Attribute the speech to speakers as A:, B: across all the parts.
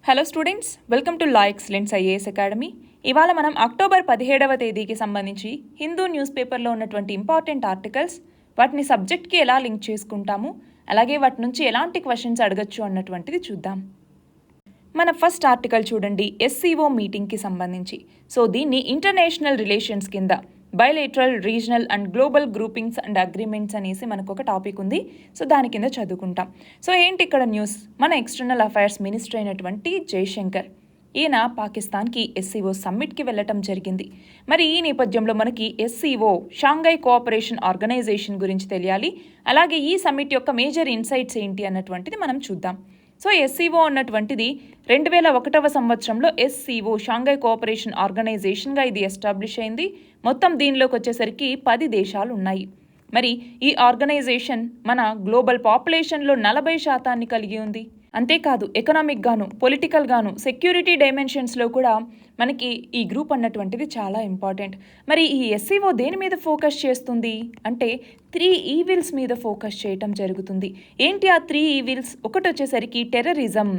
A: Hello students, welcome to law excellence IAS academy. ఇవాళ మనం October 17వ తేదీకి సంబంధించి హిందూ న్యూస్ పేపర్లో ఉన్నటువంటి ఇంపార్టెంట్ ఆర్టికల్స్, వాటిని సబ్జెక్ట్కి ఎలా లింక్ చేసుకుంటాము, అలాగే వాటి నుంచి ఎలాంటి క్వశ్చన్స్ అడగచ్చు అన్నటువంటిది చూద్దాం. మన ఫస్ట్ ఆర్టికల్ చూడండి, ఎస్సీఓ మీటింగ్కి సంబంధించి. సో దీన్ని ఇంటర్నేషనల్ రిలేషన్స్ కింద bilateral, regional and global groupings and agreements అనేసి మనకు ఒక టాపిక్ ఉంది. సో దాని కింద చదువుకుంటాం. సో ఏంటి ఇక్కడ న్యూస్, మన ఎక్స్టర్నల్ అఫైర్స్ మినిస్టర్ అయినటువంటి జయశంకర్, ఈయన పాకిస్తాన్కి ఎస్సీఓ సమ్మిట్కి వెళ్ళటం జరిగింది. మరి ఈ నేపథ్యంలో మనకి ఎస్సీఓ, షాంఘై కోఆపరేషన్ ఆర్గనైజేషన్ గురించి తెలియాలి. అలాగే ఈ సమ్మిట్ యొక్క మేజర్ ఇన్సైట్స్ ఏంటి అన్నటువంటిది మనం చూద్దాం. సో ఎస్సీఓ అన్నటువంటిది 2001వ సంవత్సరంలో ఎస్సీఓ, షాంఘై కోఆపరేషన్ ఆర్గనైజేషన్గా ఇది ఎస్టాబ్లిష్ అయింది. మొత్తం దీనిలోకి వచ్చేసరికి 10 దేశాలు ఉన్నాయి. మరి ఈ ఆర్గనైజేషన్ మన గ్లోబల్ పాపులేషన్లో 40% కలిగి ఉంది. అంతేకాదు ఎకనామిక్ గాను, పొలిటికల్ గాను, సెక్యూరిటీ డైమెన్షన్స్లో కూడా మనకి ఈ గ్రూప్ అన్నటువంటిది చాలా ఇంపార్టెంట్. మరి ఈ ఎస్సీఓ దేని మీద ఫోకస్ చేస్తుంది అంటే 3 ఈవిల్స్ మీద ఫోకస్ చేయటం జరుగుతుంది. ఏంటి ఆ 3 ఈవిల్స్? ఒకటి వచ్చేసరికి టెర్రరిజం,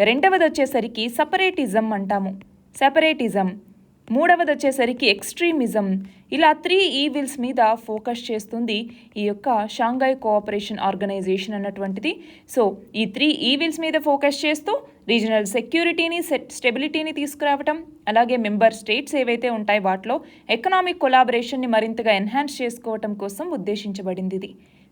A: రెండవది వచ్చేసరికి సెపరేటిజం, మూడవది వచ్చేసరికి ఎక్స్ట్రీమిజం. ఇలా 3 ఈవిల్స్ మీద ఫోకస్ చేస్తుంది ఈ యొక్క షాంఘై కోఆపరేషన్ ఆర్గనైజేషన్ అన్నటువంటిది. సో ఈ 3 ఈవిల్స్ మీద ఫోకస్ చేస్తూ రీజనల్ సెక్యూరిటీని, స్టెబిలిటీని తీసుకురావటం, అలాగే మెంబర్ స్టేట్స్ ఏవైతే ఉంటాయో వాటిలో ఎకనామిక్ కొలాబరేషన్ని మరింతగా ఎన్హాన్స్ చేసుకోవటం కోసం ఉద్దేశించబడింది ఇది.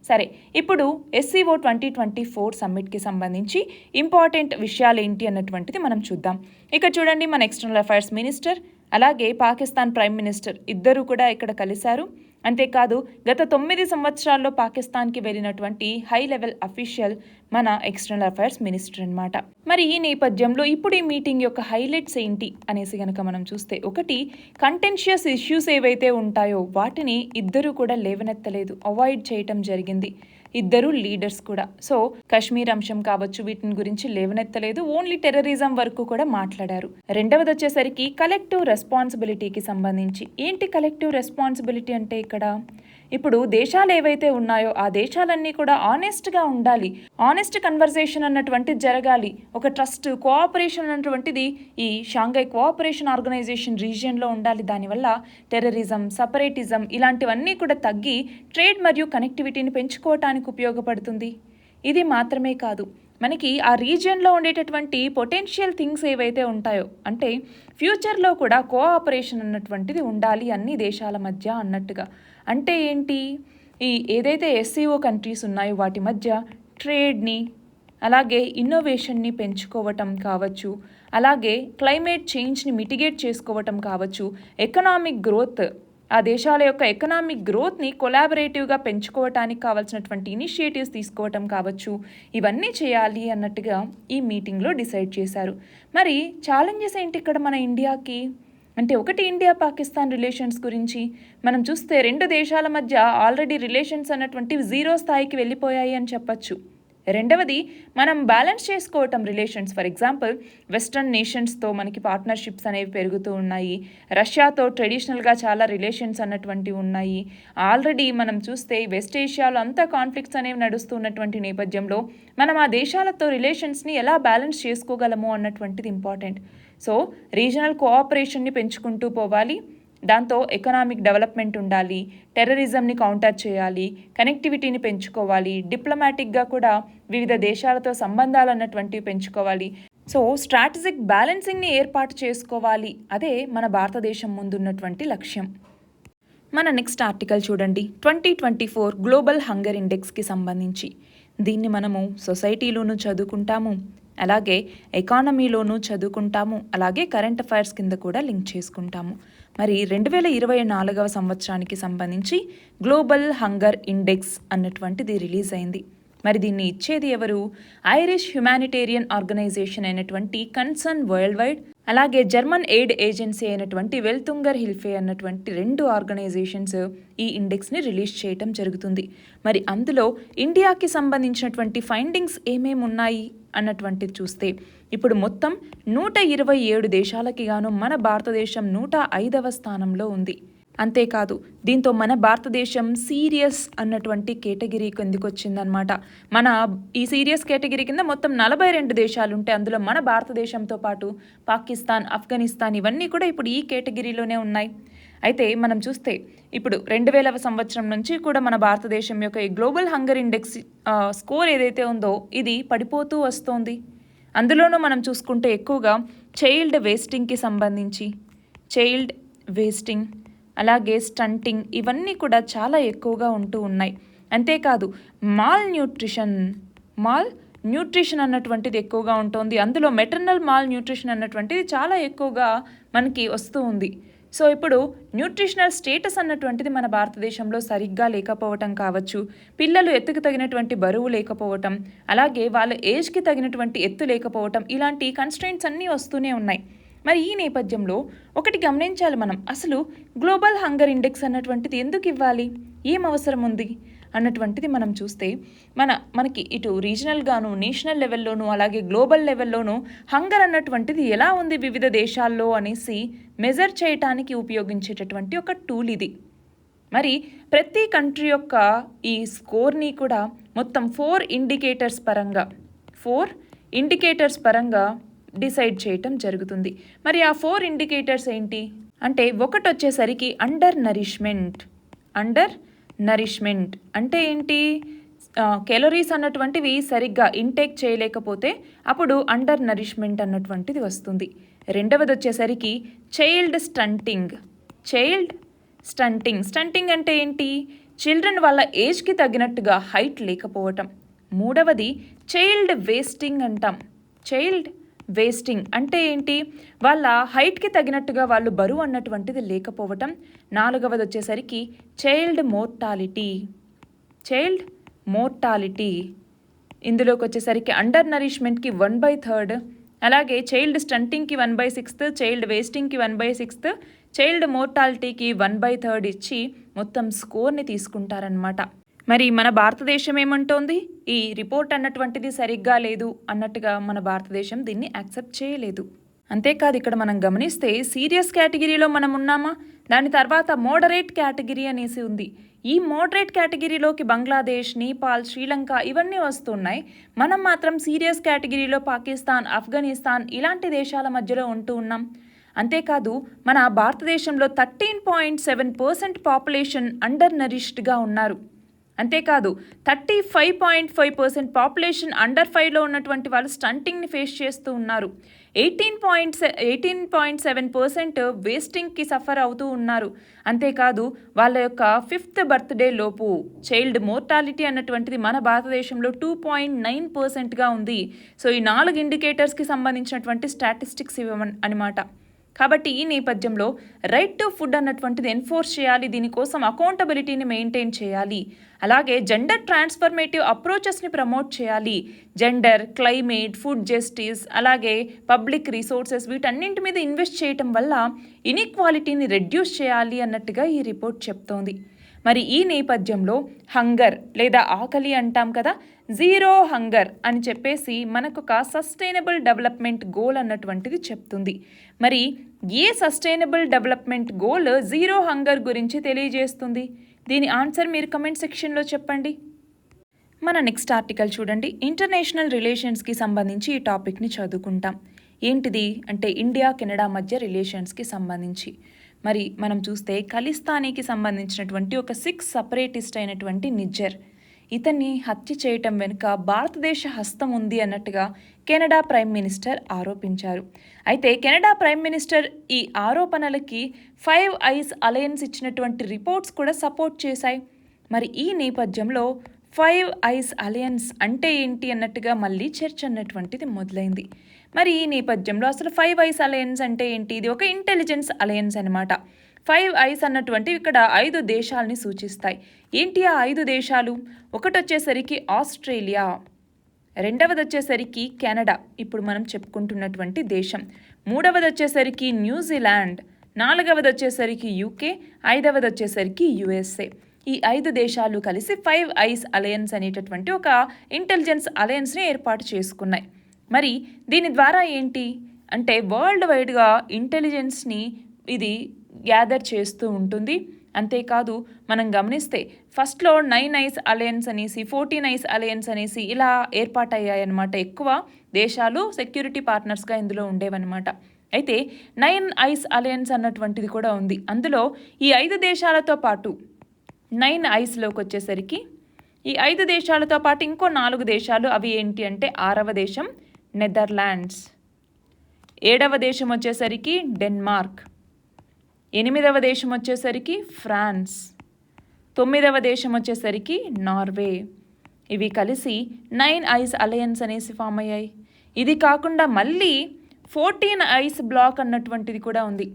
A: సరే, ఇప్పుడు ఎస్సీఓ 2024 సమ్మిట్కి సంబంధించి ఇంపార్టెంట్ విషయాలు ఏంటి అన్నటువంటిది మనం చూద్దాం. ఇక్కడ చూడండి, మన ఎక్స్టర్నల్ అఫైర్స్ మినిస్టర్ అలాగే పాకిస్తాన్ ప్రైమ్ మినిస్టర్ ఇద్దరు కూడా ఇక్కడ కలిశారు. అంతేకాదు గత 9 సంవత్సరాల్లో పాకిస్తాన్కి వెళ్ళినటువంటి హై లెవెల్ అఫీషియల్ మన ఎక్స్టర్నల్ అఫైర్స్ మినిస్టర్ అన్నమాట. మరి ఈ నేపథ్యంలో ఇప్పుడు ఈ మీటింగ్ యొక్క హైలైట్స్ ఏంటి అనేసి కనుక మనం చూస్తే, ఒకటి, కంటెన్షియస్ ఇష్యూస్ ఏవైతే ఉంటాయో వాటిని ఇద్దరు కూడా లేవనెత్తలేదు, అవాయిడ్ చేయటం జరిగింది. ఇద్దరు లీడర్స్ కూడా. సో కాశ్మీర్ అంశం కావచ్చు, వీటిని గురించి లేవనెత్తలేదు, ఓన్లీ టెర్రరిజం వరకు కూడా మాట్లాడారు. రెండవది వచ్చేసరికి కలెక్టివ్ రెస్పాన్సిబిలిటీకి సంబంధించి. ఏంటి కలెక్టివ్ రెస్పాన్సిబిలిటీ అంటే, ఇక్కడ ఇప్పుడు దేశాలు ఏవైతే ఉన్నాయో ఆ దేశాలన్నీ కూడా ఆనెస్ట్గా ఉండాలి, ఆనెస్ట్ కన్వర్సేషన్ అన్నటువంటిది జరగాలి, ఒక ట్రస్ట్, కోఆపరేషన్ అన్నటువంటిది ఈ షాంఘై కోఆపరేషన్ ఆర్గనైజేషన్ రీజియన్లో ఉండాలి. దానివల్ల టెర్రరిజం, సెపరేటిజం ఇలాంటివన్నీ కూడా తగ్గి ట్రేడ్ మరియు కనెక్టివిటీని పెంచుకోవటానికి ఉపయోగపడుతుంది. ఇది మాత్రమే కాదు, మనకి ఆ రీజియన్లో ఉండేటటువంటి పొటెన్షియల్ థింగ్స్ ఏవైతే ఉంటాయో, అంటే ఫ్యూచర్లో కూడా కోఆపరేషన్ అన్నటువంటిది ఉండాలి అన్ని దేశాల మధ్య అన్నట్టుగా. అంటే ఏంటి, ఈ ఏదైతే ఎస్సీఓ కంట్రీస్ ఉన్నాయో వాటి మధ్య ట్రేడ్ని, అలాగే ఇన్నోవేషన్ని పెంచుకోవటం కావచ్చు, అలాగే క్లైమేట్ చేంజ్ని మిటిగేట్ చేసుకోవటం కావచ్చు, ఎకనామిక్ గ్రోత్, ఆ దేశాల యొక్క ఎకనామిక్ గ్రోత్ని కొలాబరేటివ్గా పెంచుకోవటానికి కావాల్సినటువంటి ఇనిషియేటివ్స్ తీసుకోవటం కావచ్చు, ఇవన్నీ చేయాలి అన్నట్టుగా ఈ మీటింగ్లో డిసైడ్ చేశారు. మరి ఛాలెంజెస్ ఏంటి ఇక్కడ మన ఇండియాకి అంటే, ఒకటి, ఇండియా పాకిస్తాన్ రిలేషన్స్ గురించి మనం చూస్తే 2 దేశాల మధ్య ఆల్రెడీ రిలేషన్స్ అన్నటువంటివి 0 స్థాయికి వెళ్ళిపోయాయి అని చెప్పచ్చు. రెండవది, మనం బ్యాలెన్స్ చేసుకోవటం రిలేషన్స్. ఫర్ ఎగ్జాంపుల్, వెస్ట్రన్ నేషన్స్తో మనకి పార్ట్నర్షిప్స్ అనేవి పెరుగుతూ ఉన్నాయి, రష్యాతో ట్రెడిషనల్గా చాలా రిలేషన్స్ అన్నటువంటివి ఉన్నాయి. ఆల్రెడీ మనం చూస్తే వెస్ట్ ఏషియాలో అంతా కాన్ఫ్లిక్ట్స్ అనేవి నడుస్తున్నటువంటి నేపథ్యంలో మనం ఆ దేశాలతో రిలేషన్స్ని ఎలా బ్యాలెన్స్ చేసుకోగలము అన్నటువంటిది ఇంపార్టెంట్. సో రీజనల్ కోఆపరేషన్ని పెంచుకుంటూ పోవాలి, దాంతో ఎకనామిక్ డెవలప్మెంట్ ఉండాలి, టెర్రరిజంని కౌంటర్ చేయాలి, కనెక్టివిటీని పెంచుకోవాలి, డిప్లొమాటిక్గా కూడా వివిధ దేశాలతో సంబంధాలు అన్నటువంటివి పెంచుకోవాలి. సో స్ట్రాటజిక్ బ్యాలెన్సింగ్ని ఏర్పాటు చేసుకోవాలి. అదే మన భారతదేశం ముందున్నటువంటి లక్ష్యం. మన నెక్స్ట్ ఆర్టికల్ చూడండి, 2024 గ్లోబల్ హంగర్ ఇండెక్స్కి సంబంధించి. దీన్ని మనము సొసైటీలోనూ చదువుకుంటాము, అలాగే ఎకానమీలోనూ చదువుకుంటాము, అలాగే కరెంట్ అఫైర్స్ కింద కూడా లింక్ చేసుకుంటాము. మరి 2024వ సంవత్సరానికి సంబంధించి గ్లోబల్ హంగర్ ఇండెక్స్ అన్నటువంటిది రిలీజ్ అయింది. మరి దీన్ని ఇచ్చేది ఎవరు? ఐరిష్ హ్యుమానిటేరియన్ ఆర్గనైజేషన్ అయినటువంటి కన్సర్న్ వరల్డ్ వైడ్, అలాగే జర్మన్ ఎయిడ్ ఏజెన్సీ అయినటువంటి వెల్తుంగర్ హిల్ఫే అన్నటువంటి 2 ఆర్గనైజేషన్స్ ఈ ఇండెక్స్ని రిలీజ్ చేయటం జరుగుతుంది. మరి అందులో ఇండియాకి సంబంధించినటువంటి ఫైండింగ్స్ ఏమేమి ఉన్నాయి అన్నటువంటిది చూస్తే, ఇప్పుడు మొత్తం 127 దేశాలకి గాను మన భారతదేశం 105వ స్థానంలో ఉంది. అంతేకాదు దీంతో మన భారతదేశం సీరియస్ అన్నటువంటి కేటగిరీ కిందకి వచ్చిందనమాట. మన ఈ సీరియస్ కేటగిరీ కింద మొత్తం 42 దేశాలు ఉంటే అందులో మన భారతదేశంతో పాటు పాకిస్తాన్, ఆఫ్ఘనిస్తాన్ ఇవన్నీ కూడా ఇప్పుడు ఈ కేటగిరీలోనే ఉన్నాయి. అయితే మనం చూస్తే ఇప్పుడు 2000వ సంవత్సరం నుంచి కూడా మన భారతదేశం యొక్క ఈ గ్లోబల్ హంగర్ ఇండెక్స్ స్కోర్ ఏదైతే ఉందో ఇది పడిపోతూ వస్తోంది. అందులోనూ మనం చూసుకుంటే ఎక్కువగా చైల్డ్ వేస్టింగ్కి సంబంధించి చైల్డ్ వేస్టింగ్ అలాగే స్టంటింగ్ ఇవన్నీ కూడా చాలా ఎక్కువగా ఉంటూ ఉన్నాయి. అంతేకాదు మాల్ న్యూట్రిషన్ అన్నటువంటిది ఎక్కువగా ఉంటుంది. అందులో మెటర్నల్ మాల్ న్యూట్రిషన్ అన్నటువంటిది చాలా ఎక్కువగా మనకి వస్తూ ఉంది. సో ఇప్పుడు న్యూట్రిషనల్ స్టేటస్ అన్నటువంటిది మన భారతదేశంలో సరిగ్గా లేకపోవటం కావచ్చు, పిల్లలు ఎత్తుకు తగినటువంటి బరువు లేకపోవటం, అలాగే వాళ్ళ ఏజ్కి తగినటువంటి ఎత్తు లేకపోవటం, ఇలాంటి కన్స్ట్రెయింట్స్ అన్నీ వస్తూనే ఉన్నాయి. మరి ఈ నేపథ్యంలో ఒకటి గమనించాలి మనం, అసలు గ్లోబల్ హంగర్ ఇండెక్స్ అన్నటువంటిది ఎందుకు ఇవ్వాలి, ఏం అవసరం ఉంది అన్నటువంటిది మనం చూస్తే మనకి ఇటు రీజనల్గాను, నేషనల్ లెవెల్లోనూ, అలాగే గ్లోబల్ లెవెల్లోనూ హంగర్ అన్నటువంటిది ఎలా ఉంది వివిధ దేశాల్లో అనేసి మెజర్ చేయటానికి ఉపయోగించేటటువంటి ఒక టూల్ ఇది. మరి ప్రతి కంట్రీ యొక్క ఈ స్కోర్ని కూడా మొత్తం 4 ఇండికేటర్స్ పరంగా డిసైడ్ చేయటం జరుగుతుంది. మరి ఆ 4 ఇండికేటర్స్ ఏంటి అంటే, ఒకటి వచ్చేసరికి అండర్ నరిష్మెంట్ అంటే ఏంటి, కెలరీస్ అన్నటువంటివి సరిగ్గా ఇంటేక్ చేయలేకపోతే అప్పుడు అండర్ నరిష్మెంట్ అన్నటువంటిది వస్తుంది. రెండవది వచ్చేసరికి చైల్డ్ స్టంటింగ్ అంటే ఏంటి, చిల్డ్రన్ వాళ్ళ ఏజ్కి తగినట్టుగా హైట్ లేకపోవటం. మూడవది చైల్డ్ వేస్టింగ్ అంటే ఏంటి, వాళ్ళ హైట్కి తగినట్టుగా వాళ్ళు బరువు అన్నటువంటిది లేకపోవటం. నాలుగవది వచ్చేసరికి చైల్డ్ మోర్టాలిటీ. ఇందులోకి వచ్చేసరికి అండర్ నరిష్మెంట్కి 1/3, అలాగే చైల్డ్ స్టంటింగ్కి 1/6, చైల్డ్ వేస్టింగ్కి 1/6, చైల్డ్ మోర్టాలిటీకి 1/3 ఇచ్చి మొత్తం స్కోర్ని తీసుకుంటారనమాట. మరి మన భారతదేశం ఏమంటోంది, ఈ రిపోర్ట్ అన్నటువంటిది సరిగ్గా లేదు అన్నట్టుగా మన భారతదేశం దీన్ని యాక్సెప్ట్ చేయలేదు. అంతేకాదు ఇక్కడ మనం గమనిస్తే సీరియస్ కేటగిరీలో మనం ఉన్నామా, దాని తర్వాత మోడరేట్ కేటగిరీ అనేసి ఉంది. ఈ మోడరేట్ కేటగిరీలోకి బంగ్లాదేశ్, నేపాల్, శ్రీలంక ఇవన్నీ వస్తున్నాయి. మనం మాత్రం సీరియస్ కేటగిరీలో పాకిస్తాన్, ఆఫ్ఘనిస్తాన్ ఇలాంటి దేశాల మధ్యలో ఉంటూ ఉన్నాం. అంతేకాదు మన భారతదేశంలో 13.7% పాపులేషన్ అండర్ నరిష్డ్గా ఉన్నారు. అంతేకాదు 35.5% పాపులేషన్ అండర్ 5లో ఉన్నటువంటి వాళ్ళు స్టంటింగ్ని ఫేస్ చేస్తూ ఉన్నారు. 18.7% వేస్టింగ్కి సఫర్ అవుతూ ఉన్నారు. అంతేకాదు వాళ్ళ యొక్క 5th బర్త్డే లోపు చైల్డ్ మోర్టాలిటీ అన్నటువంటిది మన భారతదేశంలో 2.9%గా ఉంది. సో ఈ 4 ఇండికేటర్స్కి సంబంధించినటువంటి స్టాటిస్టిక్స్ ఇవ్వమన్నమాట. కాబట్టి ఈ నేపథ్యంలో రైట్ టు ఫుడ్ అన్నటువంటిది ఎన్ఫోర్స్ చేయాలి, దీనికోసం అకౌంటబిలిటీని మెయింటైన్ చేయాలి, అలాగే జెండర్ ట్రాన్స్ఫర్మేటివ్ అప్రోచెస్ని ప్రమోట్ చేయాలి. జెండర్, క్లైమేట్, ఫుడ్ జస్టిస్, అలాగే పబ్లిక్ రిసోర్సెస్ వీటన్నింటి మీద ఇన్వెస్ట్ చేయటం వల్ల ఇన్ఈక్వాలిటీని రెడ్యూస్ చేయాలి అన్నట్టుగా ఈ రిపోర్ట్ చెప్తోంది. మరి ఈ నేపథ్యంలో హంగర్ లేదా ఆకలి అంటాం కదా, జీరో హంగర్ అని చెప్పేసి మనకొక సస్టైనబుల్ డెవలప్మెంట్ గోల్ అన్నటువంటిది చెప్తుంది. మరి ఏ sustainable development goal zero hunger గురించి తెలియజేస్తుంది? దీని ఆన్సర్ మీరు కమెంట్ సెక్షన్లో చెప్పండి. మన నెక్స్ట్ ఆర్టికల్ చూడండి. ఇంటర్నేషనల్ రిలేషన్స్కి సంబంధించి ఈ టాపిక్ని చదువుకుంటాం. ఏంటిది అంటే ఇండియా కెనడా మధ్య రిలేషన్స్కి సంబంధించి. మరి మనం చూస్తే ఖలిస్తానీకి సంబంధించినటువంటి ఒక 6 సపరేటిస్ట్ అయినటువంటి నిజ్జర్, ఇతన్ని హత్య చేయటం వెనుక భారతదేశ హస్తం ఉంది అన్నట్టుగా కెనడా ప్రైమ్ మినిస్టర్ ఆరోపించారు. అయితే కెనడా ప్రైమ్ మినిస్టర్ ఈ ఆరోపణలకి 5 ఐస్ అలయన్స్ ఇచ్చినటువంటి రిపోర్ట్స్ కూడా సపోర్ట్ చేశాయి. మరి ఈ నేపథ్యంలో 5 ఐస్ అలయన్స్ అంటే ఏంటి అన్నట్టుగా మళ్ళీ చర్చ అన్నటువంటిది మొదలైంది. మరి ఈ నేపథ్యంలో అసలు 5 ఐస్ అలయన్స్ అంటే ఏంటి? ఇది ఒక ఇంటెలిజెన్స్ అలయన్స్ అనమాట. 5 ఐస్ అన్నటువంటివి ఇక్కడ 5 దేశాలని సూచిస్తాయి. ఏంటి ఆ 5 దేశాలు? ఒకటి వచ్చేసరికి ఆస్ట్రేలియా, రెండవది వచ్చేసరికి కెనడా, ఇప్పుడు మనం చెప్పుకుంటున్నటువంటి దేశం, మూడవది వచ్చేసరికి న్యూజిలాండ్, నాలుగవది వచ్చేసరికి యూకే, ఐదవది వచ్చేసరికి యుఎస్ఏ. ఈ 5 దేశాలు కలిసి 5 ఐస్ అలయన్స్ అనేటటువంటి ఒక ఇంటెలిజెన్స్ అలయన్స్ని ఏర్పాటు చేసుకున్నాయి. మరి దీని ద్వారా ఏంటి అంటే వరల్డ్ వైడ్గా ఇంటెలిజెన్స్ని ఇది గ్యాదర్ చేస్తూ ఉంటుంది. అంతేకాదు మనం గమనిస్తే ఫస్ట్లో 9 ఐస్ అలయన్స్ అనేసి 14 ఐస్ అలయన్స్ అనేసి ఇలా ఏర్పాటయ్యాయన్నమాట. ఎక్కువ దేశాలు సెక్యూరిటీ పార్ట్నర్స్గా ఇందులో ఉండేవన్నమాట. అయితే 9 ఐస్ అలయన్స్ అన్నటువంటిది కూడా ఉంది. అందులో ఈ 5 దేశాలతో పాటు 9 ఐస్లోకి వచ్చేసరికి ఈ 5 దేశాలతో పాటు ఇంకో 4 దేశాలు, అవి ఏంటి అంటే 6వ దేశం నెదర్లాండ్స్, 7వ దేశం వచ్చేసరికి డెన్మార్క్, 8వ దేశం వచ్చేసరికి ఫ్రాన్స్, 9వ దేశం వచ్చేసరికి నార్వే. ఇవి కలిసి 9 ఐస్ అలయన్స్ అనేసి ఫామ్ అయ్యాయి. ఇది కాకుండా మళ్ళీ 14 ఐస్ బ్లాక్ అన్నటువంటిది కూడా ఉంది.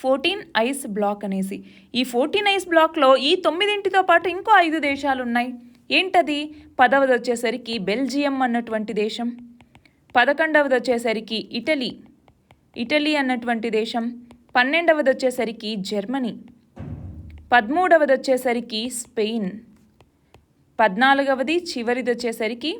A: 14 ఐస్ బ్లాక్ అనేసి, ఈ 14 ఐస్ బ్లాక్లో ఈ 9తో పాటు ఇంకో 5 దేశాలు ఉన్నాయి. ఏంటది? 10వది వచ్చేసరికి బెల్జియం అన్నటువంటి దేశం, 11వది వచ్చేసరికి ఇటలీ అన్నటువంటి దేశం, 12వది వచ్చేసరికి జర్మనీ, 13వది వచ్చేసరికి స్పెయిన్, 14వది చివరిది వచ్చేసరికి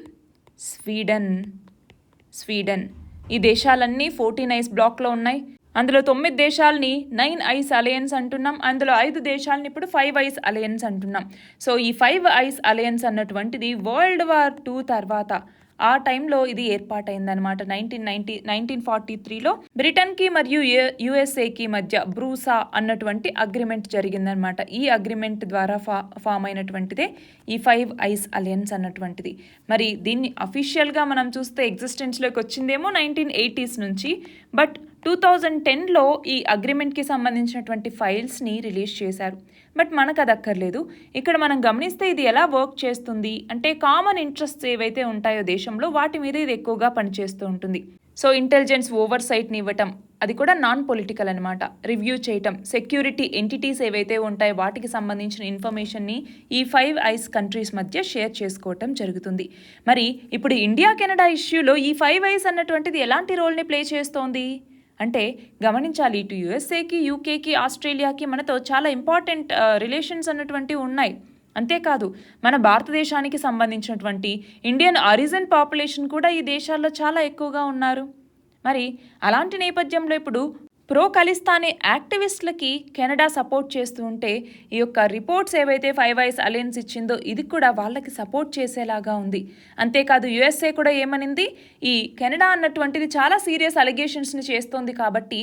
A: స్వీడన్. ఈ దేశాలన్నీ 14 ఐస్ బ్లాక్లో ఉన్నాయి. అందులో 9 దేశాలని 9 ఐస్ అలయన్స్ అంటున్నాం. అందులో 5 దేశాలని ఇప్పుడు 5 ఐస్ అలయన్స్ అంటున్నాం. సో ఈ 5 ఐస్ అలయన్స్ అన్నటువంటిది వరల్డ్ వార్ 2 తర్వాత ఆ టైంలో ఇది ఏర్పాటైందనమాట. 1943లో బ్రిటన్కి మరియు యుఎస్ఏకి మధ్య బ్రూసా అన్నటువంటి అగ్రిమెంట్ జరిగిందనమాట. ఈ అగ్రిమెంట్ ద్వారా ఫామ్ అయినటువంటిదే ఈ 5 ఐస్ అలయన్స్ అన్నటువంటిది. మరి దీన్ని అఫీషియల్గా మనం చూస్తే ఎగ్జిస్టెన్స్లోకి వచ్చిందేమో 1980s నుంచి, బట్ 2010లో ఈ అగ్రిమెంట్కి సంబంధించినటువంటి ఫైల్స్ని రిలీజ్ చేశారు. బట్ మనకు అది అక్కర్లేదు. ఇక్కడ మనం గమనిస్తే ఇది ఎలా వర్క్ చేస్తుంది అంటే కామన్ ఇంట్రెస్ట్స్ ఏవైతే ఉంటాయో దేశంలో వాటి మీద ఇది ఎక్కువగా పనిచేస్తూ ఉంటుంది. సో ఇంటెలిజెన్స్ ఓవర్సైట్ని ఇవ్వటం, అది కూడా నాన్ పొలిటికల్ అనమాట. రివ్యూ చేయటం, సెక్యూరిటీ ఎంటిటీస్ ఏవైతే ఉంటాయో వాటికి సంబంధించిన ఇన్ఫర్మేషన్ని ఈ 5 ఐస్ కంట్రీస్ మధ్య షేర్ చేసుకోవటం జరుగుతుంది. మరి ఇప్పుడు ఇండియా కెనడా ఇష్యూలో ఈ 5 ఐస్ అన్నటువంటిది ఎలాంటి రోల్ని ప్లే చేస్తోంది అంటే గమనించాలి. ఇటు యుఎస్ఏకి, యూకేకి, ఆస్ట్రేలియాకి మనతో చాలా ఇంపార్టెంట్ రిలేషన్స్ అన్నటువంటివి ఉన్నాయి. అంతేకాదు మన భారతదేశానికి సంబంధించినటువంటి ఇండియన్ ఆరిజిన్ పాపులేషన్ కూడా ఈ దేశాల్లో చాలా ఎక్కువగా ఉన్నారు. మరి అలాంటి నేపథ్యంలో ఇప్పుడు ప్రో ఖలిస్తానీ యాక్టివిస్టులకి కెనడా సపోర్ట్ చేస్తూ ఉంటే ఈ యొక్క రిపోర్ట్స్ ఏవైతే 5 ఐస్ అలయన్స్ ఇచ్చిందో ఇది కూడా వాళ్ళకి సపోర్ట్ చేసేలాగా ఉంది. అంతేకాదు యుఎస్ఏ కూడా ఏమనింది, ఈ కెనడా అన్నటువంటిది చాలా సీరియస్ అలిగేషన్స్ని చేస్తోంది కాబట్టి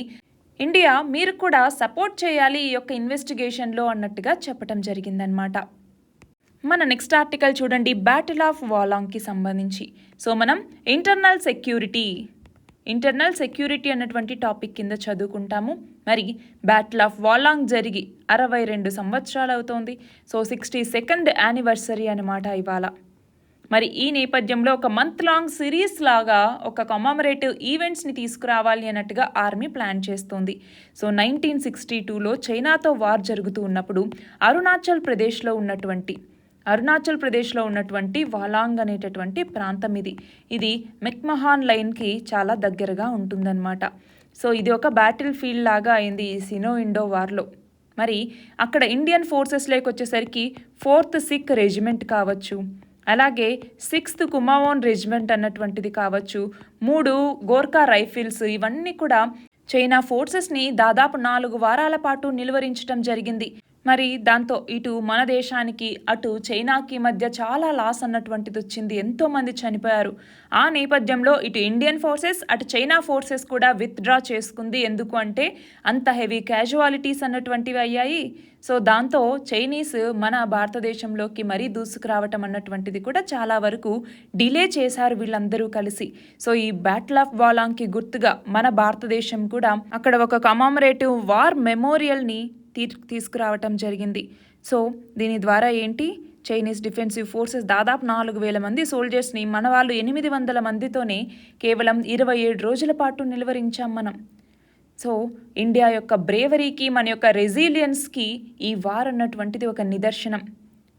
A: ఇండియా మీరు కూడా సపోర్ట్ చేయాలి ఈ యొక్క ఇన్వెస్టిగేషన్లో అన్నట్టుగా చెప్పడం జరిగిందనమాట. మన నెక్స్ట్ ఆర్టికల్ చూడండి, బ్యాటిల్ ఆఫ్ వాలాంగ్కి సంబంధించి. సో మనం ఇంటర్నల్ సెక్యూరిటీ అన్నటువంటి టాపిక్ కింద చదువుకుంటాము. మరి బ్యాటిల్ ఆఫ్ వాలాంగ్ జరిగి 62 సంవత్సరాలు అవుతోంది. సో 62nd యానివర్సరీ అనమాట ఇవాళ. మరి ఈ నేపథ్యంలో ఒక మంత్ లాంగ్ సిరీస్ లాగా ఒక కమామరేటివ్ ఈవెంట్స్ని తీసుకురావాలి అన్నట్టుగా ఆర్మీ ప్లాన్ చేస్తోంది. సో 1962లో చైనాతో వార్ జరుగుతూ ఉన్నప్పుడు అరుణాచల్ ప్రదేశ్లో ఉన్నటువంటి వాలాంగ్ అనేటటువంటి ప్రాంతం ఇది మెక్మహాన్ లైన్కి చాలా దగ్గరగా ఉంటుందన్నమాట. సో ఇది ఒక బ్యాటిల్ ఫీల్డ్ లాగా అయింది ఈ సినో ఇండో వార్లో. మరి అక్కడ ఇండియన్ ఫోర్సెస్లోకి వచ్చేసరికి 4th సిక్ రెజిమెంట్ కావచ్చు, అలాగే 6th కుమావోన్ రెజిమెంట్ అన్నటువంటిది కావచ్చు, 3 గోర్ఖా రైఫిల్స్, ఇవన్నీ కూడా చైనా ఫోర్సెస్ని దాదాపు 4 వారాల పాటు నిలువరించడం జరిగింది. మరి దాంతో ఇటు మన దేశానికి అటు చైనాకి మధ్య చాలా లాస్ అన్నటువంటిది వచ్చింది, ఎంతోమంది చనిపోయారు. ఆ నేపథ్యంలో ఇటు ఇండియన్ ఫోర్సెస్ అటు చైనా ఫోర్సెస్ కూడా విత్డ్రా చేసుకుంది. ఎందుకు అంటే అంత హెవీ క్యాజువాలిటీస్ అన్నటువంటివి అయ్యాయి. సో దాంతో చైనీస్ మన భారతదేశంలోకి మరీ దూసుకురావటం అన్నటువంటిది కూడా చాలా వరకు డిలే చేశారు వీళ్ళందరూ కలిసి. సో ఈ బ్యాటిల్ ఆఫ్ వాలాంగ్కి గుర్తుగా మన భారతదేశం కూడా అక్కడ ఒక కమామరేటివ్ వార్ మెమోరియల్ని తీసుకురావటం జరిగింది. సో దీని ద్వారా ఏంటి, చైనీస్ డిఫెన్సివ్ ఫోర్సెస్ దాదాపు 4000 మంది సోల్జర్స్ని మన వాళ్ళు 800 మందితోనే కేవలం 27 రోజుల పాటు నిలువరించాం మనం. సో ఇండియా యొక్క బ్రేవరీకి, మన యొక్క రెసిలియన్స్కి ఈ వార్ అన్నటువంటిది ఒక నిదర్శనం.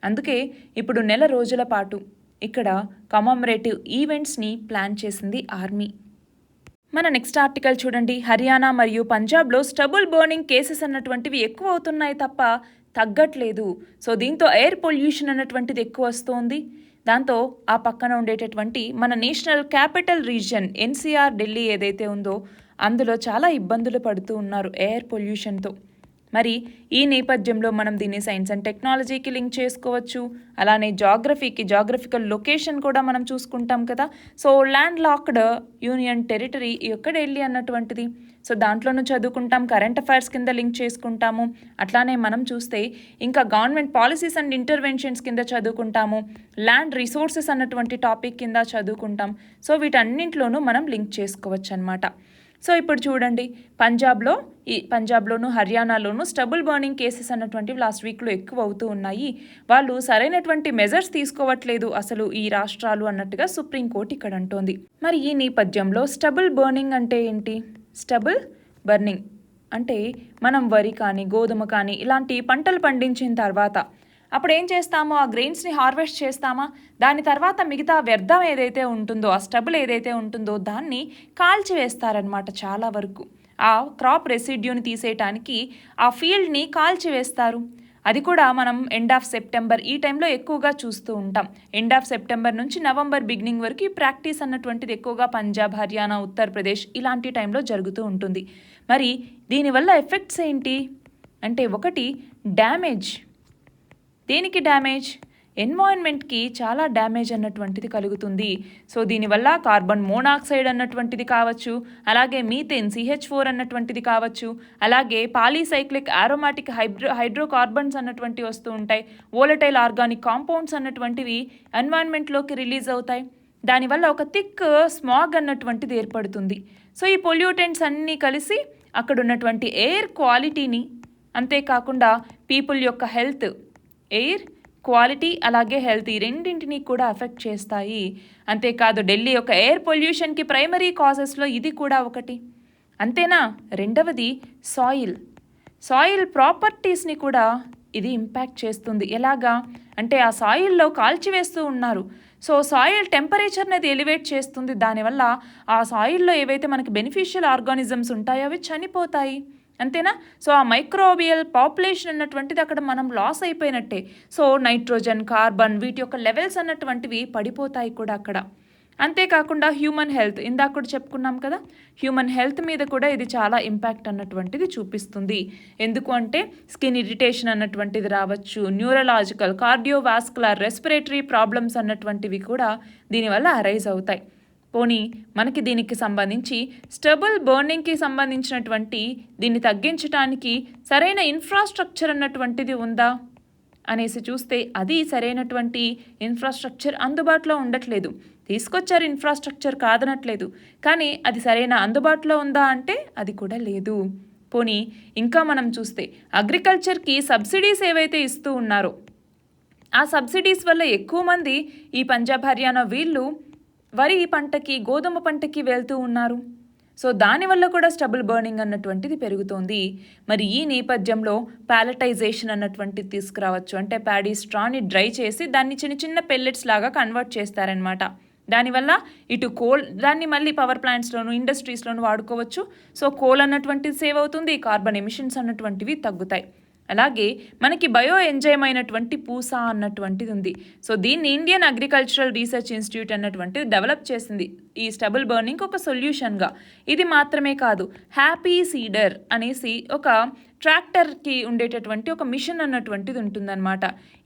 A: అందుకే ఇప్పుడు 1 రోజుల పాటు ఇక్కడ కమామరేటివ్ ఈవెంట్స్ని ప్లాన్ చేసింది ఆర్మీ. మన నెక్స్ట్ ఆర్టికల్ చూడండి, హర్యానా మరియు పంజాబ్లో స్టబుల్ బర్నింగ్ కేసెస్ అన్నటువంటివి ఎక్కువ అవుతున్నాయి తప్ప తగ్గట్లేదు. సో దీంతో ఎయిర్ పొల్యూషన్ అన్నటువంటిది ఎక్కువ వస్తుంది. దాంతో ఆ పక్కన ఉండేటటువంటి మన national capital region NCR Delhi ఏదైతే ఉందో అందులో చాలా ఇబ్బందులు పడుతూ ఉన్నారు ఎయిర్ పొల్యూషన్తో. మరి ఈ నేపథ్యంలో మనం దీన్ని సైన్స్ అండ్ టెక్నాలజీకి లింక్ చేసుకోవచ్చు. అలానే జాగ్రఫికల్ లొకేషన్ కూడా మనం చూసుకుంటాం కదా. So land locked union territory ఈ యొక్క ఢిల్లీ అన్నటువంటిది. సో దాంట్లోనూ చదువుకుంటాం, కరెంట్ అఫైర్స్ కింద లింక్ చేసుకుంటాము. అట్లానే మనం చూస్తే ఇంకా గవర్నమెంట్ పాలసీస్ అండ్ ఇంటర్వెన్షన్స్ కింద చదువుకుంటాము, ల్యాండ్ రిసోర్సెస్ అన్నటువంటి టాపిక్ కింద చదువుకుంటాం. సో వీటన్నింటిలోనూ మనం లింక్ చేసుకోవచ్చు అనమాట. సో ఇప్పుడు చూడండి, పంజాబ్లోను హర్యానాలోను స్టబుల్ బర్నింగ్ కేసెస్ అన్నటువంటివి లాస్ట్ వీక్లో ఎక్కువ అవుతూ ఉన్నాయి. వాళ్ళు సరైనటువంటి మెజర్స్ తీసుకోవట్లేదు అసలు ఈ రాష్ట్రాలు అన్నట్టుగా సుప్రీంకోర్టు ఇక్కడ అంటోంది. మరి ఈ నేపథ్యంలో స్టబుల్ బర్నింగ్ అంటే ఏంటి? స్టబుల్ బర్నింగ్ అంటే మనం వరి కానీ గోధుమ కానీ ఇలాంటి పంటలు పండించిన తర్వాత అప్పుడు ఏం చేస్తామో ఆ గ్రెయిన్స్ని హార్వెస్ట్ చేస్తామా, దాని తర్వాత మిగతా వ్యర్థం ఏదైతే ఉంటుందో, ఆ స్టబుల్ ఏదైతే ఉంటుందో దాన్ని కాల్చివేస్తారనమాట. చాలా వరకు ఆ క్రాప్ రెసిడ్యూని తీసేయటానికి ఆ ఫీల్డ్ని కాల్చివేస్తారు. అది కూడా మనం ఎండ్ ఆఫ్ సెప్టెంబర్ ఈ టైంలో ఎక్కువగా చూస్తూ ఉంటాం. ఎండ్ ఆఫ్ సెప్టెంబర్ నుంచి నవంబర్ బిగినింగ్ వరకు ఈ ప్రాక్టీస్ అన్నటువంటిది ఎక్కువగా పంజాబ్, హర్యానా, ఉత్తరప్రదేశ్ ఇలాంటి టైంలో జరుగుతూ ఉంటుంది. మరి దీనివల్ల ఎఫెక్ట్స్ ఏంటి అంటే, ఒకటి డ్యామేజ్. దేనికి డ్యామేజ్? ఎన్వైరన్మెంట్కి చాలా డ్యామేజ్ అన్నటువంటిది కలుగుతుంది. సో దీనివల్ల కార్బన్ మోనాక్సైడ్ అన్నటువంటిది కావచ్చు, అలాగే మీథేన్ CH4 అన్నటువంటిది కావచ్చు, అలాగే పాలీసైక్లిక్ ఆరోమాటిక్ హైడ్రోకార్బన్స్ అన్నటువంటివి వస్తూ ఉంటాయి. వోలటైల్ ఆర్గానిక్ కాంపౌండ్స్ అన్నటువంటివి ఎన్వైరన్మెంట్లోకి రిలీజ్ అవుతాయి. దానివల్ల ఒక థిక్ స్మాగ్ అన్నటువంటిది ఏర్పడుతుంది. సో ఈ పొల్యూటెంట్స్ అన్నీ కలిసి అక్కడ ఉన్నటువంటి ఎయిర్ క్వాలిటీని, అంతేకాకుండా పీపుల్ యొక్క హెల్త్, ఎయిర్ క్వాలిటీ అలాగే హెల్త్ ఈ రెండింటినీ కూడా అఫెక్ట్ చేస్తాయి. అంతేకాదు ఢిల్లీ యొక్క ఎయిర్ పొల్యూషన్కి ప్రైమరీ కాజెస్లో ఇది కూడా ఒకటి. అంతేనా? రెండవది సాయిల్ ప్రాపర్టీస్ని కూడా ఇది ఇంపాక్ట్ చేస్తుంది. ఎలాగా అంటే ఆ సాయిల్లో కాల్చివేస్తూ ఉన్నారు. సో సాయిల్ టెంపరేచర్ అనేది ఎలివేట్ చేస్తుంది. దానివల్ల ఆ సాయిల్లో ఏవైతే మనకి బెనిఫిషియల్ ఆర్గానిజమ్స్ ఉంటాయో అవి చనిపోతాయి. అంతేనా? సో ఆ మైక్రోబియల్ పాపులేషన్ అన్నటువంటిది అక్కడ మనం లాస్ అయిపోయినట్టే. సో నైట్రోజన్, కార్బన్ వీటి యొక్క లెవెల్స్ అన్నటువంటివి పడిపోతాయి కూడా అక్కడ. అంతేకాకుండా హ్యూమన్ హెల్త్, ఇందాక కూడా చెప్పుకున్నాం కదా, హ్యూమన్ హెల్త్ మీద కూడా ఇది చాలా ఇంపాక్ట్ అన్నటువంటిది చూపిస్తుంది. ఎందుకు అంటే స్కిన్ ఇరిటేషన్ అన్నటువంటిది రావచ్చు, న్యూరలాజికల్, కార్డియోవాస్కులర్, రెస్పిరేటరీ ప్రాబ్లమ్స్ అన్నటువంటివి కూడా దీనివల్ల అరైజ్ అవుతాయి. పోనీ మనకి దీనికి సంబంధించి స్టబుల్ బర్నింగ్కి సంబంధించినటువంటి దీన్ని తగ్గించడానికి సరైన ఇన్ఫ్రాస్ట్రక్చర్ అన్నటువంటిది ఉందా అనేసి చూస్తే అది సరైనటువంటి ఇన్ఫ్రాస్ట్రక్చర్ అందుబాటులో ఉండట్లేదు. తీసుకొచ్చారు ఇన్ఫ్రాస్ట్రక్చర్, కాదనట్లేదు, కానీ అది సరైన అందుబాటులో ఉందా అంటే అది కూడా లేదు. పోనీ ఇంకా మనం చూస్తే అగ్రికల్చర్కి సబ్సిడీస్ ఏవైతే ఇస్తూ ఉన్నారో ఆ సబ్సిడీస్ వల్ల ఎక్కువ మంది ఈ పంజాబ్, హర్యానా వీళ్ళు వరి పంటకి, గోధుమ పంటకి వెళ్తూ ఉన్నారు. సో దానివల్ల కూడా స్టబుల్ బర్నింగ్ అన్నటువంటిది పెరుగుతోంది. మరి ఈ నేపథ్యంలో ప్యాలటైజేషన్ అన్నటువంటిది తీసుకురావచ్చు. అంటే ప్యాడీ స్ట్రాని డ్రై చేసి దాన్ని చిన్న చిన్న పెల్లెట్స్ లాగా కన్వర్ట్ చేస్తారనమాట. దానివల్ల ఇటు కోల్, దాన్ని మళ్ళీ పవర్ ప్లాంట్స్లోను, ఇండస్ట్రీస్లోను వాడుకోవచ్చు. సో కోల్ అన్నటువంటిది సేవ్ అవుతుంది, కార్బన్ ఎమిషన్స్ అన్నటువంటివి తగ్గుతాయి. అలాగే మనకి బయో ఎంజైమ్ అయినటువంటి పూసా అన్నటువంటిది ఉంది. సో దీన్ని ఇండియన్ అగ్రికల్చరల్ రీసెర్చ్ ఇన్స్టిట్యూట్ అన్నటువంటిది డెవలప్ చేసింది ఈ స్టబుల్ బర్నింగ్ ఒక సొల్యూషన్గా. ఇది మాత్రమే కాదు, హ్యాపీ సీడర్ అనేసి ఒక ట్రాక్టర్కి ఉండేటటువంటి ఒక మిషన్ అన్నటువంటిది ఉంటుందన్నమాట.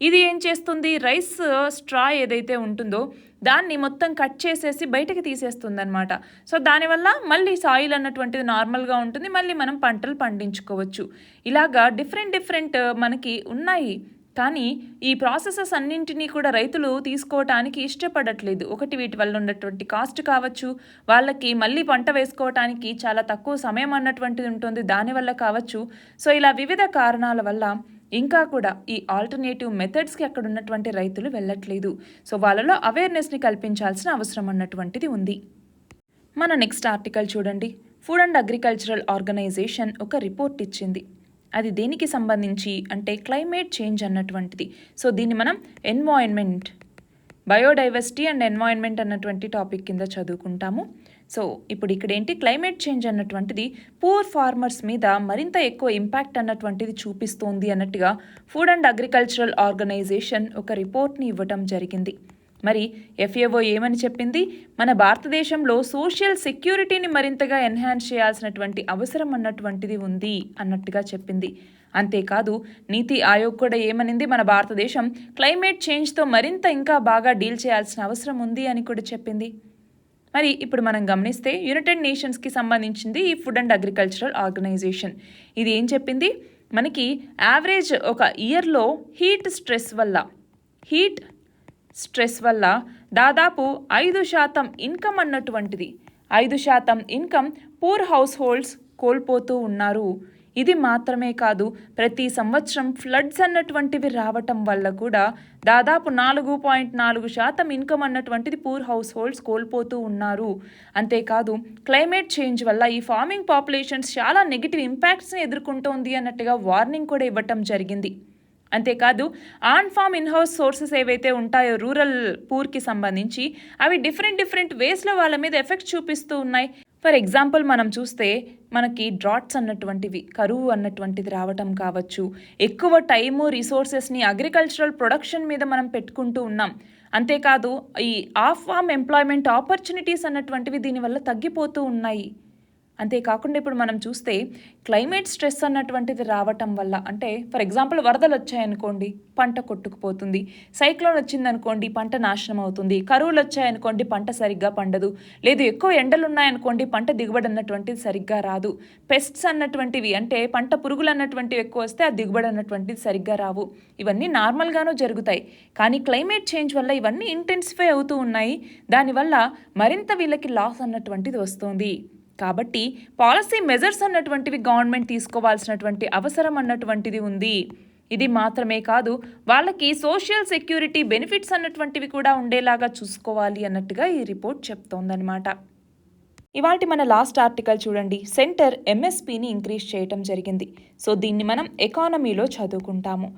A: ఇది ఏం చేస్తుంది, రైస్ స్ట్రా ఏదైతే ఉంటుందో దాన్ని మొత్తం కట్ చేసేసి బయటకు తీసేస్తుంది అనమాట. సో దానివల్ల మళ్ళీ సాయిల్ అన్నటువంటిది నార్మల్గా ఉంటుంది, మళ్ళీ మనం పంటలు పండించుకోవచ్చు. ఇలాగా డిఫరెంట్ మనకి ఉన్నాయి. కానీ ఈ ప్రాసెసెస్ అన్నింటినీ కూడా రైతులు తీసుకోవటానికి ఇష్టపడట్లేదు. ఒకటి వీటి వల్ల ఉన్నటువంటి కాస్ట్ కావచ్చు, వాళ్ళకి మళ్ళీ పంట వేసుకోవటానికి చాలా తక్కువ సమయం అన్నటువంటిది ఉంటుంది, దానివల్ల కావచ్చు. సో ఇలా వివిధ కారణాల వల్ల ఇంకా కూడా ఈ ఆల్టర్నేటివ్ మెథడ్స్కి అక్కడ ఉన్నటువంటి రైతులు వెళ్ళట్లేదు. సో వాళ్ళలో అవేర్నెస్ని కల్పించాల్సిన అవసరం అన్నటువంటిది ఉంది. మన నెక్స్ట్ ఆర్టికల్ చూడండి. ఫుడ్ అండ్ అగ్రికల్చరల్ ఆర్గనైజేషన్ ఒక రిపోర్ట్ ఇచ్చింది. అది దేనికి సంబంధించి అంటే క్లైమేట్ చేంజ్ అన్నటువంటిది. సో దీన్ని మనం ఎన్వైరన్మెంట్, బయోడైవర్సిటీ అండ్ ఎన్వైరన్మెంట్ అన్నటువంటి టాపిక్ కింద చదువుకుంటాము. సో ఇప్పుడు ఇక్కడ ఏంటి, క్లైమేట్ చేంజ్ అన్నటువంటిది పూర్ ఫార్మర్స్ మీద మరింత ఎక్కువ ఇంపాక్ట్ అన్నటువంటిది చూపిస్తోంది అన్నట్టుగా ఫుడ్ అండ్ అగ్రికల్చరల్ ఆర్గనైజేషన్ ఒక రిపోర్ట్ని ఇవ్వటం జరిగింది. మరి FAO ఏమని చెప్పింది? మన భారతదేశంలో సోషల్ సెక్యూరిటీని మరింతగా ఎన్హాన్స్ చేయాల్సినటువంటి అవసరం అన్నటువంటిది ఉంది అన్నట్టుగా చెప్పింది. అంతేకాదు నీతి ఆయోగ్ కూడా ఏమనింది? మన భారతదేశం క్లైమేట్ చేంజ్తో మరింత ఇంకా బాగా డీల్ చేయాల్సిన అవసరం ఉంది అని కూడా చెప్పింది. మరి ఇప్పుడు మనం గమనిస్తే యునైటెడ్ నేషన్స్కి సంబంధించింది ఈ ఫుడ్ అండ్ అగ్రికల్చరల్ ఆర్గనైజేషన్. ఇది ఏం చెప్పింది? మనకి యావరేజ్ ఒక ఇయర్లో హీట్ స్ట్రెస్ వల్ల దాదాపు 5% ఇన్కమ్ అన్నటువంటిది 5% ఇన్కమ్ పూర్ హౌస్ హోల్డ్స్ కోల్పోతూ ఉన్నారు. ఇది మాత్రమే కాదు, ప్రతి సంవత్సరం ఫ్లడ్స్ అన్నటువంటివి రావటం వల్ల కూడా దాదాపు 4.4% ఇన్కమ్ అన్నటువంటిది పూర్ హౌస్ హోల్డ్స్ కోల్పోతూ ఉన్నారు. అంతేకాదు క్లైమేట్ చేంజ్ వల్ల ఈ ఫార్మింగ్ పాపులేషన్స్ చాలా నెగిటివ్ ఇంపాక్ట్స్ని ఎదుర్కొంటోంది అన్నట్టుగా వార్నింగ్ కూడా ఇవ్వటం జరిగింది. అంతేకాదు ఆన్ ఫామ్ ఇన్హౌస్ సోర్సెస్ ఏవైతే ఉంటాయో రూరల్ పూర్కి సంబంధించి అవి డిఫరెంట్ వేస్లో వాళ్ళ మీద ఎఫెక్ట్ చూపిస్తూ ఉన్నాయి. ఫర్ ఎగ్జాంపుల్ మనం చూస్తే మనకి డ్రాట్స్ అన్నటువంటివి, కరువు అన్నటువంటిది రావటం కావచ్చు, ఎక్కువ టైము రిసోర్సెస్ని అగ్రికల్చరల్ ప్రొడక్షన్ మీద మనం పెట్టుకుంటూ ఉన్నాం. అంతేకాదు ఈ ఆఫ్ ఫామ్ ఎంప్లాయ్మెంట్ ఆపర్చునిటీస్ అన్నటువంటివి దీనివల్ల తగ్గిపోతూ ఉన్నాయి. అంతేకాకుండా ఇప్పుడు మనం చూస్తే క్లైమేట్ స్ట్రెస్ అన్నటువంటిది రావటం వల్ల, అంటే ఫర్ ఎగ్జాంపుల్ వరదలు వచ్చాయనుకోండి పంట కొట్టుకుపోతుంది, సైక్లోన్ వచ్చిందనుకోండి పంట నాశనం అవుతుంది, కరువులు వచ్చాయనుకోండి పంట సరిగ్గా పండదు, లేదు ఎక్కువ ఎండలు ఉన్నాయనుకోండి పంట దిగుబడి అన్నటువంటిది సరిగ్గా రాదు, పెస్ట్స్ అన్నటువంటివి అంటే పంట పురుగులు అన్నటువంటివి ఎక్కువ వస్తే ఆ దిగుబడి అన్నటువంటిది సరిగ్గా రావు. ఇవన్నీ నార్మల్గానూ జరుగుతాయి. కానీ క్లైమేట్ చేంజ్ వల్ల ఇవన్నీ ఇంటెన్సిఫై అవుతూ ఉన్నాయి. దానివల్ల మరింత వీళ్ళకి లాస్ అన్నటువంటిది వస్తుంది. కాబట్టి పాలసీ మెజర్స్ అన్నటువంటివి గవర్నమెంట్ తీసుకోవాల్సినటువంటి అవసరం అన్నటువంటిది ఉంది. ఇది మాత్రమే కాదు, వాళ్ళకి సోషల్ సెక్యూరిటీ బెనిఫిట్స్ అన్నటువంటివి కూడా ఉండేలాగా చూసుకోవాలి అన్నట్టుగా ఈ రిపోర్ట్ చెప్తోందనమాట. ఇవాల్టి మన లాస్ట్ ఆర్టికల్ చూడండి. సెంటర్ MSPని ఇంక్రీజ్ చేయటం జరిగింది. సో దీన్ని మనం ఎకానమీలో చదువుకుంటాము.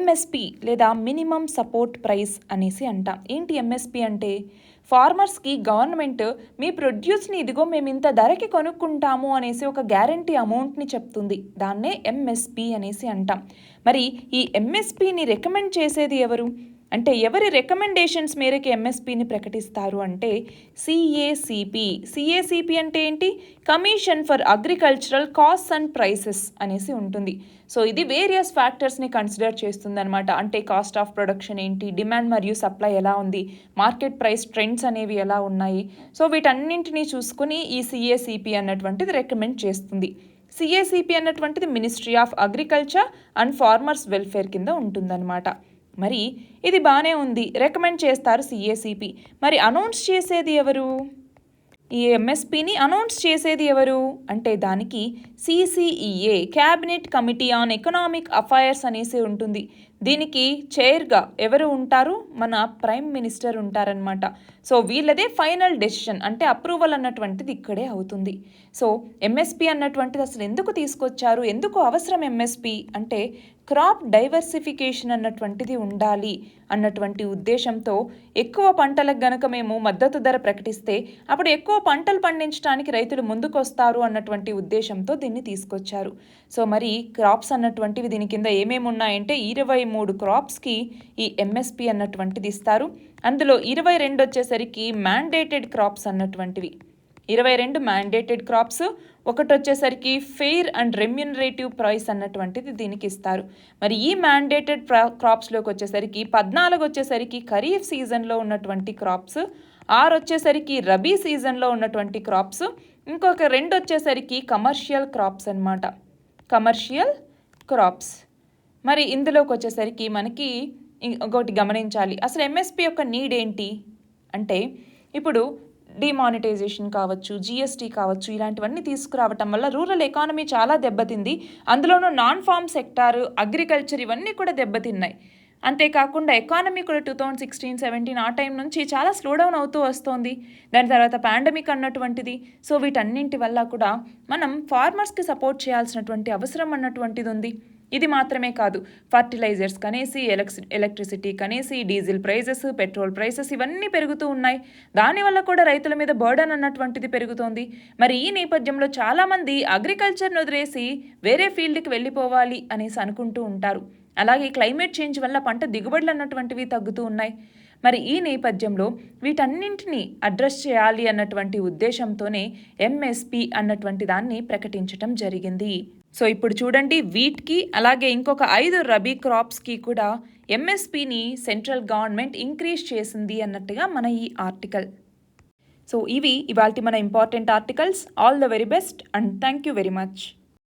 A: MSP లేదా మినిమం సపోర్ట్ ప్రైస్ అనేసి అంటాం. ఏంటి MSP అంటే? ఫార్మర్స్కి గవర్నమెంట్ మీ ప్రొడ్యూస్ని ఇదిగో మేము ఇంత ధరకి కొనుక్కుంటాము అనేసి ఒక గ్యారంటీ అమౌంట్ని చెప్తుంది. దాన్నే MSP అనేసి అంటాం. మరి ఈ MSPని రికమెండ్ చేసేది ఎవరు? అంటే ఎవరి రికమెండేషన్స్ మేరకు MSPని ప్రకటిస్తారు అంటే CACP అంటే ఏంటి? Commission for agricultural costs and prices అనేసి ఉంటుంది. సో ఇది వేరియస్ ఫ్యాక్టర్స్ని కన్సిడర్ చేస్తుందన్నమాట. అంటే కాస్ట్ ఆఫ్ ప్రొడక్షన్ ఏంటి, డిమాండ్ మరియు సప్లై ఎలా ఉంది, మార్కెట్ ప్రైస్ ట్రెండ్స్ అనేవి ఎలా ఉన్నాయి, సో వీటన్నింటినీ చూసుకుని ఈ CACP అన్నటువంటిది రికమెండ్ చేస్తుంది. CACP అన్నటువంటిది ministry of agriculture and farmers welfare కింద ఉంటుందన్నమాట. మరి ఇది బాగానే ఉంది, రికమెండ్ చేస్తారు CACP. మరి అనౌన్స్ చేసేది ఎవరు? ఈ MSPని అనౌన్స్ చేసేది ఎవరు అంటే దానికి CCEA cabinet committee on economic affairs అనేసి ఉంటుంది. దీనికి చైర్గా ఎవరు ఉంటారు? మన ప్రైమ్ మినిస్టర్ ఉంటారనమాట. సో వీళ్ళదే ఫైనల్ డెసిషన్, అంటే అప్రూవల్ అన్నటువంటిది ఇక్కడే అవుతుంది. సో MSP అన్నటువంటిది అసలు ఎందుకు తీసుకొచ్చారు, ఎందుకు అవసరం MSP అంటే క్రాప్ డైవర్సిఫికేషన్ అన్నటువంటిది ఉండాలి అన్నటువంటి ఉద్దేశంతో ఎక్కువ పంటలకు గనక మేము మద్దతు ధర ప్రకటిస్తే అప్పుడు ఎక్కువ పంటలు పండించడానికి రైతులు ముందుకొస్తారు అన్నటువంటి ఉద్దేశంతో దీన్ని తీసుకొచ్చారు. సో మరి క్రాప్స్ అన్నటువంటివి దీని కింద ఏమేమి ఉన్నాయంటే 23 క్రాప్స్కి ఈ MSP అన్నటువంటిది ఇస్తారు. అందులో 22 వచ్చేసరికి మ్యాండేటెడ్ క్రాప్స్ అన్నటువంటివి, 22 మ్యాండేటెడ్ క్రాప్స్, ఒకటి వచ్చేసరికి ఫెయిర్ అండ్ రెమ్యూనరేటివ్ ప్రైస్ అన్నటువంటిది దీనికి ఇస్తారు. మరి ఈ మ్యాండేటెడ్ క్రాప్స్లోకి వచ్చేసరికి 14 వచ్చేసరికి ఖరీఫ్ సీజన్లో ఉన్నటువంటి క్రాప్స్, 6 వచ్చేసరికి రబీ సీజన్లో ఉన్నటువంటి క్రాప్స్, ఇంకొక 2 వచ్చేసరికి కమర్షియల్ క్రాప్స్ అన్నమాట, కమర్షియల్ క్రాప్స్. మరి ఇందులోకి వచ్చేసరికి మనకి ఇంకొకటి గమనించాలి, అసలు MSP యొక్క నీడ్ ఏంటి అంటే ఇప్పుడు డిమానిటైజేషన్ కావచ్చు, GST కావచ్చు, ఇలాంటివన్నీ తీసుకురావటం వల్ల రూరల్ ఎకానమీ చాలా దెబ్బతింది. అందులోనూ నాన్ ఫార్మ్ సెక్టార్, అగ్రికల్చర్ ఇవన్నీ కూడా దెబ్బతిన్నాయి. అంతేకాకుండా ఎకానమీ కూడా 2016-17 ఆ టైం నుంచి చాలా స్లో డౌన్ అవుతూ వస్తోంది. దాని తర్వాత పాండమిక్ అన్నటువంటిది. సో వీటన్నింటి వల్ల కూడా మనం ఫార్మర్స్కి సపోర్ట్ చేయాల్సినటువంటి అవసరం అన్నటువంటిది ఉంది. ఇది మాత్రమే కాదు, ఫర్టిలైజర్స్ కనేసి, ఎలక్ట్రిసిటీ కనేసి, డీజిల్ ప్రైజెస్, పెట్రోల్ ప్రైసెస్ ఇవన్నీ పెరుగుతూ ఉన్నాయి. దానివల్ల కూడా రైతుల మీద బర్డన్ అన్నటువంటిది పెరుగుతోంది. మరి ఈ నేపథ్యంలో చాలామంది అగ్రికల్చర్ను వదిలేసి వేరే ఫీల్డ్కి వెళ్ళిపోవాలి అనేసి అనుకుంటూ ఉంటారు. అలాగే క్లైమేట్ చేంజ్ వల్ల పంట దిగుబడులు అన్నటువంటివి తగ్గుతూ ఉన్నాయి. మరి ఈ నేపథ్యంలో వీటన్నింటినీ అడ్రస్ చేయాలి అన్నటువంటి ఉద్దేశంతోనే ఎంఎస్పి అన్నటువంటి దాన్ని ప్రకటించటం జరిగింది. సో ఇప్పుడు చూడండి, వీట్కి అలాగే ఇంకొక 5 రబీ క్రాప్స్కి కూడా ఎంఎస్పిని సెంట్రల్ గవర్నమెంట్ ఇంక్రీజ్ చేసింది అన్నట్టుగా మన ఈ ఆర్టికల్. సో ఇవి ఇవాల్టి మన important articles. All the very best and thank you very much.